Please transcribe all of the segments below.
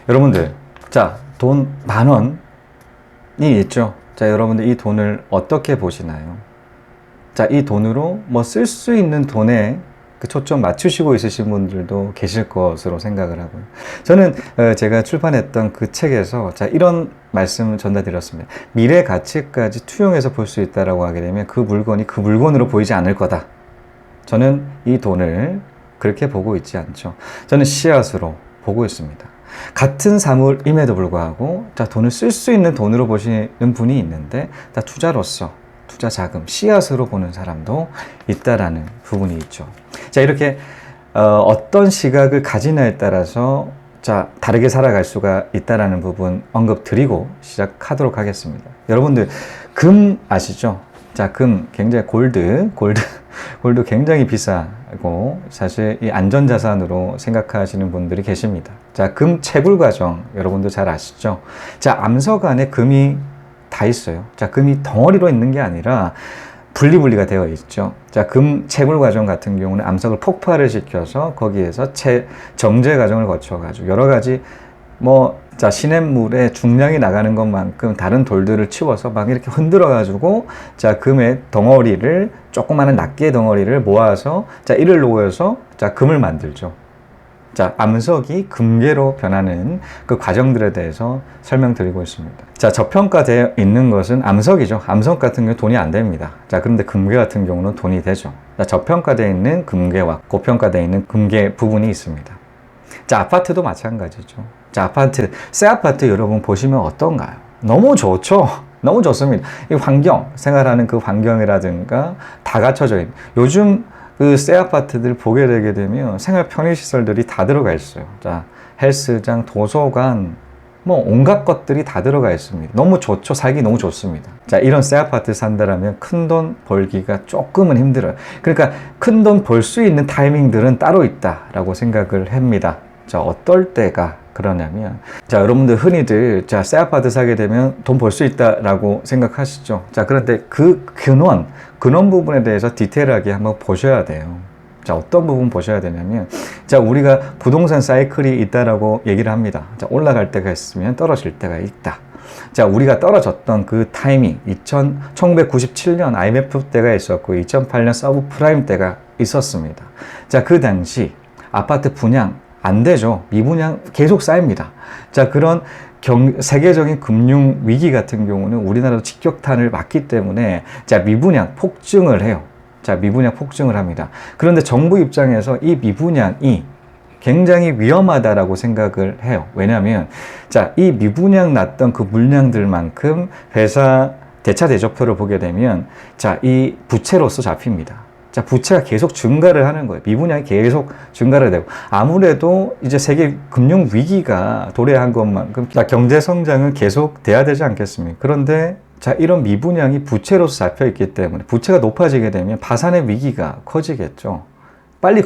여러분들, 자, 돈 10,000원이 있죠. 자, 여러분들 이 돈을 어떻게 보시나요? 자, 이 돈으로 뭐 쓸 수 있는 돈에 그 초점 맞추시고 있으신 분들도 계실 것으로 생각을 하고요. 저는 제가 출판했던 그 책에서 자, 이런 말씀을 전달드렸습니다. 미래 가치까지 투영해서 볼 수 있다라고 하게 되면 그 물건이 그 물건으로 보이지 않을 거다. 저는 이 돈을 그렇게 보고 있지 않죠. 저는 씨앗으로 보고 있습니다. 같은 사물임에도 불구하고 자, 돈을 쓸 수 있는 돈으로 보시는 분이 있는데 다 투자로서 투자 자금, 씨앗으로 보는 사람도 있다라는 부분이 있죠. 자, 이렇게 어떤 시각을 가지냐에 따라서 자, 다르게 살아갈 수가 있다라는 부분 언급드리고 시작하도록 하겠습니다. 여러분들 금 아시죠? 자, 금 굉장히 골드 굉장히 비싸고 사실 이 안전자산으로 생각하시는 분들이 계십니다. 자, 금 채굴 과정 여러분도 잘 아시죠? 자, 암석 안에 금이 다 있어요. 자, 금이 덩어리로 있는 게 아니라 분리가 되어 있죠. 자, 금 채굴 과정 같은 경우는 암석을 폭발을 시켜서 거기에서 정제 과정을 거쳐가지고 여러 가지 자, 시냇물에 중량이 나가는 것만큼 다른 돌들을 치워서 막 이렇게 흔들어 가지고 자, 금의 덩어리를 조그마한 낱개 덩어리를 모아서 자, 이를 놓여서 자, 금을 만들죠. 자, 암석이 금괴로 변하는 그 과정들에 대해서 설명드리고 있습니다. 자, 저평가되어 있는 것은 암석이죠. 암석 같은 경우 돈이 안 됩니다. 자, 그런데 금괴 같은 경우는 돈이 되죠. 자, 저평가되어 있는 금괴와 고평가되어 있는 금괴 부분이 있습니다. 자, 아파트도 마찬가지죠. 자, 새 아파트 여러분 보시면 어떤가요? 너무 좋죠? 너무 좋습니다. 이 환경, 생활하는 그 환경이라든가 다 갖춰져 있는. 요즘 그 새 아파트들 보게 되게 되면 생활 편의시설들이 다 들어가 있어요. 자, 헬스장, 도서관, 온갖 것들이 다 들어가 있습니다. 너무 좋죠? 살기 너무 좋습니다. 자, 이런 새 아파트 산다라면 큰 돈 벌기가 조금은 힘들어요. 그러니까 큰 돈 벌 수 있는 타이밍들은 따로 있다라고 생각을 합니다. 자, 어떨 때가 그러냐면, 자, 여러분들 흔히들, 자, 새 아파트 사게 되면 돈 벌 수 있다라고 생각하시죠? 자, 그런데 그 근원 부분에 대해서 디테일하게 한번 보셔야 돼요. 자, 어떤 부분 보셔야 되냐면, 자, 우리가 부동산 사이클이 있다라고 얘기를 합니다. 자, 올라갈 때가 있으면 떨어질 때가 있다. 자, 우리가 떨어졌던 그 타이밍, 1997년 IMF 때가 있었고, 2008년 서브프라임 때가 있었습니다. 자, 그 당시 아파트 분양 안 되죠. 미분양 계속 쌓입니다. 자, 그런 세계적인 금융 위기 같은 경우는 우리나라도 직격탄을 맞기 때문에 자, 미분양 폭증을 해요. 자, 미분양 폭증을 합니다. 그런데 정부 입장에서 이 미분양이 굉장히 위험하다라고 생각을 해요. 왜냐하면 자, 이 미분양 났던 그 물량들만큼 회사 대차 대조표를 보게 되면 자, 이 부채로서 잡힙니다. 자, 부채가 계속 증가를 하는 거예요. 미분양이 계속 증가를 되고 아무래도 이제 세계 금융 위기가 도래한 것만큼 자, 경제 성장은 계속 돼야 되지 않겠습니까? 그런데 자, 이런 미분양이 부채로서 잡혀 있기 때문에 부채가 높아지게 되면 파산의 위기가 커지겠죠. 빨리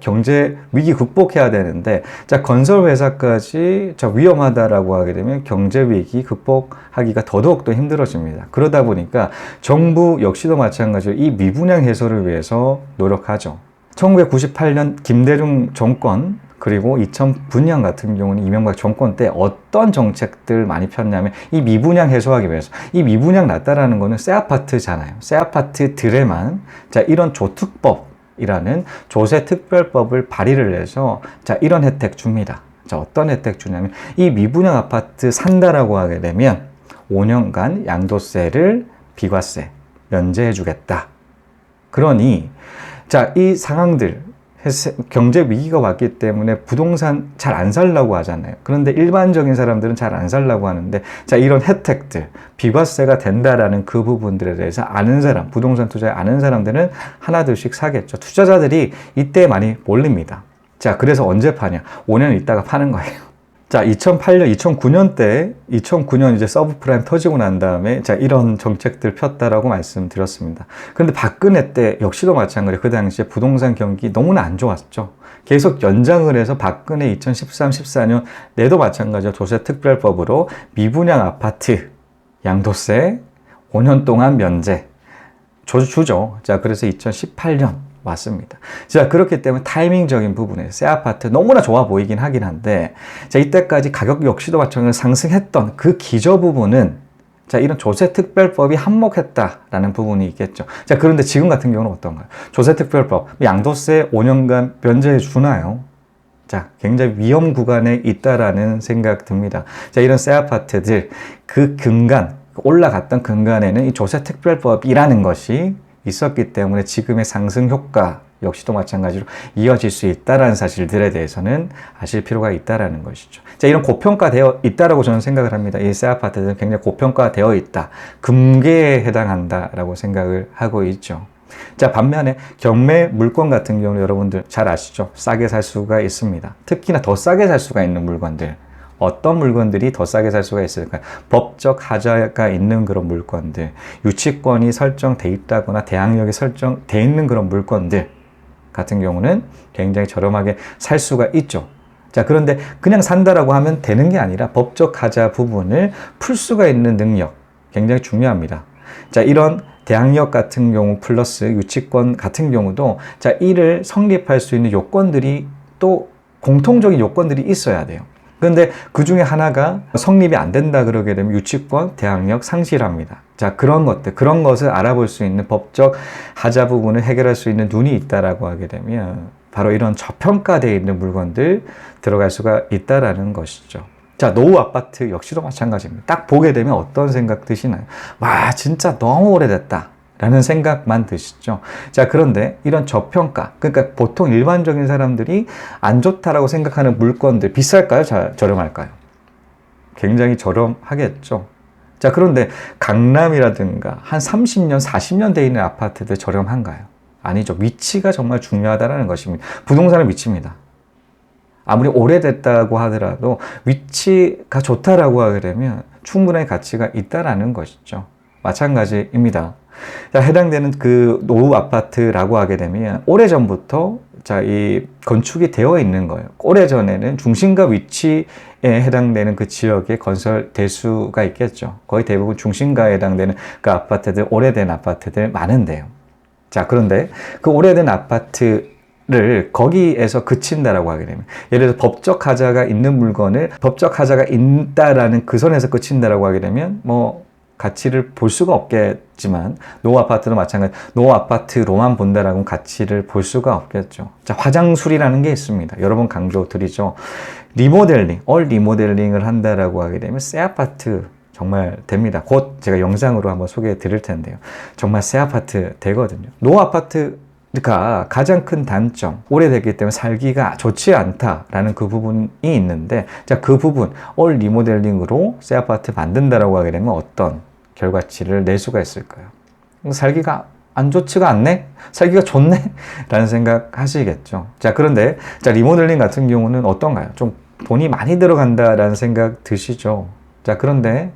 경제 위기 극복해야 되는데, 자, 건설 회사까지 자, 위험하다라고 하게 되면 경제 위기 극복하기가 더더욱 힘들어집니다. 그러다 보니까 정부 역시도 마찬가지로 이 미분양 해소를 위해서 노력하죠. 1998년 김대중 정권, 그리고 2009년 같은 경우는 이명박 정권 때 어떤 정책들 많이 폈냐면 이 미분양 해소하기 위해서 이 미분양 났다라는 거는 새 아파트잖아요. 새 아파트들에만 자, 이런 조특법 이라는 조세특별법을 발의를 해서 자, 이런 혜택 줍니다. 자, 어떤 혜택 주냐면 이 미분양 아파트 산다라고 하게 되면 5년간 양도세를 비과세 면제해 주겠다. 그러니 자, 이 상황들 경제 위기가 왔기 때문에 부동산 잘 안 살려고 하잖아요. 그런데 일반적인 사람들은 잘 안 살려고 하는데 자, 이런 혜택들, 비과세가 된다라는 그 부분들에 대해서 아는 사람, 부동산 투자에 아는 사람들은 하나둘씩 사겠죠. 투자자들이 이때 많이 몰립니다. 자, 그래서 언제 파냐? 5년 있다가 파는 거예요. 자, 2008년, 2009년 이제 서브프라임 터지고 난 다음에 자, 이런 정책들 폈다라고 말씀드렸습니다. 그런데 박근혜 때 역시도 마찬가지로 그 당시에 부동산 경기 너무나 안 좋았죠. 계속 연장을 해서 박근혜 2013, 14년 내도 마찬가지로 조세특별법으로 미분양 아파트 양도세 5년 동안 면제 주죠. 자, 그래서 2018년 맞습니다. 자, 그렇기 때문에 타이밍적인 부분에 새 아파트 너무나 좋아 보이긴 하긴 한데, 자, 이때까지 가격 역시도 마찬가지로 상승했던 그 기저 부분은, 자, 이런 조세특별법이 한몫했다라는 부분이 있겠죠. 자, 그런데 지금 같은 경우는 어떤가요? 조세특별법, 양도세 5년간 면제해 주나요? 자, 굉장히 위험 구간에 있다라는 생각 듭니다. 자, 이런 새 아파트들, 그 근간, 올라갔던 근간에는 이 조세특별법이라는 것이 있었기 때문에 지금의 상승 효과 역시도 마찬가지로 이어질 수 있다는 사실들에 대해서는 아실 필요가 있다는 것이죠. 자, 이런 고평가되어 있다라고 저는 생각을 합니다. 이 새 아파트들은 굉장히 고평가되어 있다. 금괴에 해당한다라고 생각을 하고 있죠. 자, 반면에 경매 물건 같은 경우는 여러분들 잘 아시죠? 싸게 살 수가 있습니다. 특히나 더 싸게 살 수가 있는 물건들. 어떤 물건들이 더 싸게 살 수가 있을까요? 법적 하자가 있는 그런 물건들, 유치권이 설정돼 있다거나 대항력이 설정돼 있는 그런 물건들 같은 경우는 굉장히 저렴하게 살 수가 있죠. 자, 그런데 그냥 산다라고 하면 되는 게 아니라 법적 하자 부분을 풀 수가 있는 능력, 굉장히 중요합니다. 자, 이런 대항력 같은 경우 플러스 유치권 같은 경우도, 자, 이를 성립할 수 있는 요건들이 또 공통적인 요건들이 있어야 돼요. 그런데 그 중에 하나가 성립이 안 된다 그러게 되면 유치권, 대항력 상실합니다. 자, 그런 것을 알아볼 수 있는 법적 하자 부분을 해결할 수 있는 눈이 있다라고 하게 되면 바로 이런 저평가되어 있는 물건들 들어갈 수가 있다라는 것이죠. 자, 노후 아파트 역시도 마찬가지입니다. 딱 보게 되면 어떤 생각 드시나요? 와, 진짜 너무 오래됐다 라는 생각만 드시죠. 자, 그런데 이런 저평가, 그러니까 보통 일반적인 사람들이 안 좋다라고 생각하는 물건들 비쌀까요? 저렴할까요? 굉장히 저렴하겠죠. 자, 그런데 강남이라든가 한 30년, 40년 돼 있는 아파트들 저렴한가요? 아니죠. 위치가 정말 중요하다는 것입니다. 부동산은 위치입니다. 아무리 오래됐다고 하더라도 위치가 좋다라고 하게 되면 충분한 가치가 있다라는 것이죠. 마찬가지입니다. 자, 해당되는 그 노후 아파트라고 하게 되면 오래전부터 자, 이 건축이 되어 있는 거예요. 오래전에는 중심가 위치에 해당되는 그 지역에 건설될 수가 있겠죠. 거의 대부분 중심가에 해당되는 그 아파트들, 오래된 아파트들 많은데요. 자, 그런데 그 오래된 아파트를 거기에서 그친다라고 하게 되면, 예를 들어서 법적 하자가 있는 물건을 법적 하자가 있다라는 그 선에서 그친다라고 하게 되면 뭐 가치를 볼 수가 없겠지만, 노후 아파트도 마찬가지, 노후 아파트로만 본다라고는 가치를 볼 수가 없겠죠. 자, 화장술이라는 게 있습니다. 여러 번 강조 드리죠. 리모델링, 리모델링을 한다라고 하게 되면 새 아파트 정말 됩니다. 곧 제가 영상으로 한번 소개해 드릴 텐데요. 정말 새 아파트 되거든요. 노후 아파트가 가장 큰 단점, 오래됐기 때문에 살기가 좋지 않다라는 그 부분이 있는데, 자, 그 부분, 리모델링으로 새 아파트 만든다라고 하게 되면 어떤 결과치를 낼 수가 있을까요? 살기가 안 좋지가 않네? 살기가 좋네? 라는 생각 하시겠죠. 자, 그런데, 자, 리모델링 같은 경우는 어떤가요? 좀 돈이 많이 들어간다라는 생각 드시죠? 자, 그런데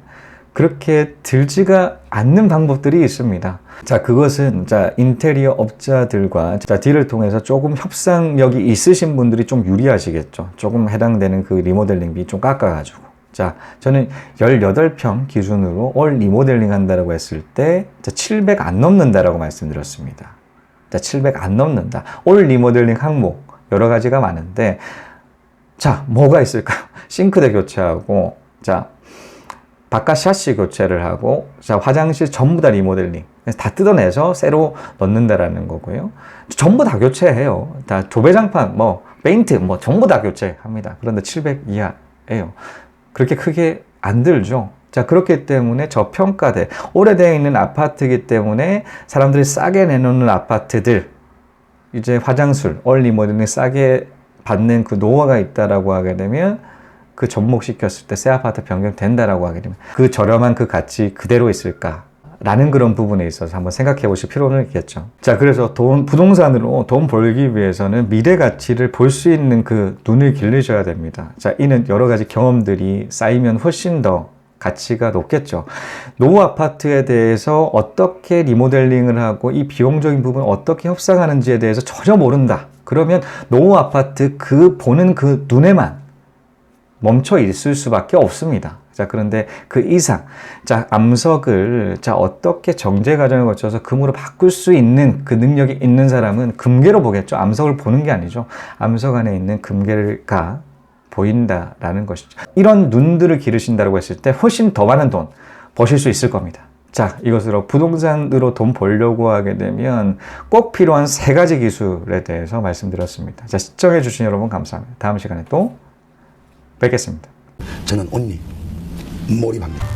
그렇게 들지가 않는 방법들이 있습니다. 자, 그것은, 자, 인테리어 업자들과, 자, 딜을 통해서 조금 협상력이 있으신 분들이 좀 유리하시겠죠. 조금 해당되는 그 리모델링비 좀 깎아가지고. 자, 저는 18평 기준으로 리모델링 한다고 했을 때, 자, 700 안 넘는다라고 말씀드렸습니다. 자, 700 안 넘는다. 리모델링 항목, 여러 가지가 많은데, 자, 뭐가 있을까요? 싱크대 교체하고, 자, 바깥 샤시 교체를 하고, 자, 화장실 전부 다 리모델링. 다 뜯어내서 새로 넣는다라는 거고요. 전부 다 교체해요. 다 조배장판, 페인트, 전부 다 교체합니다. 그런데 700 이하예요. 그렇게 크게 안 들죠. 자, 그렇기 때문에 저평가돼. 오래되어 있는 아파트이기 때문에 사람들이 싸게 내놓는 아파트들, 이제 화장술, 리모델링 싸게 받는 그 노하우가 있다라고 하게 되면, 그 접목시켰을 때 새 아파트 변경된다라고 하게 되면 그 저렴한 그 가치 그대로 있을까? 라는 그런 부분에 있어서 한번 생각해 보실 필요는 있겠죠. 자, 그래서 부동산으로 돈 벌기 위해서는 미래 가치를 볼 수 있는 그 눈을 기르셔야 됩니다. 자, 이는 여러 가지 경험들이 쌓이면 훨씬 더 가치가 높겠죠. 노후 아파트에 대해서 어떻게 리모델링을 하고 이 비용적인 부분을 어떻게 협상하는지에 대해서 전혀 모른다. 그러면 노후 아파트 보는 그 눈에만 멈춰 있을 수밖에 없습니다. 자, 그런데 그 이상, 자, 암석을, 자, 어떻게 정제 과정을 거쳐서 금으로 바꿀 수 있는 그 능력이 있는 사람은 금괴로 보겠죠. 암석을 보는 게 아니죠. 암석 안에 있는 금괴가 보인다라는 것이죠. 이런 눈들을 기르신다고 했을 때 훨씬 더 많은 돈 버실 수 있을 겁니다. 자, 이것으로 부동산으로 돈 벌려고 하게 되면 꼭 필요한 3가지 기술에 대해서 말씀드렸습니다. 자, 시청해주신 여러분 감사합니다. 다음 시간에 또 뵙겠습니다. 저는 온리 몰입합니다.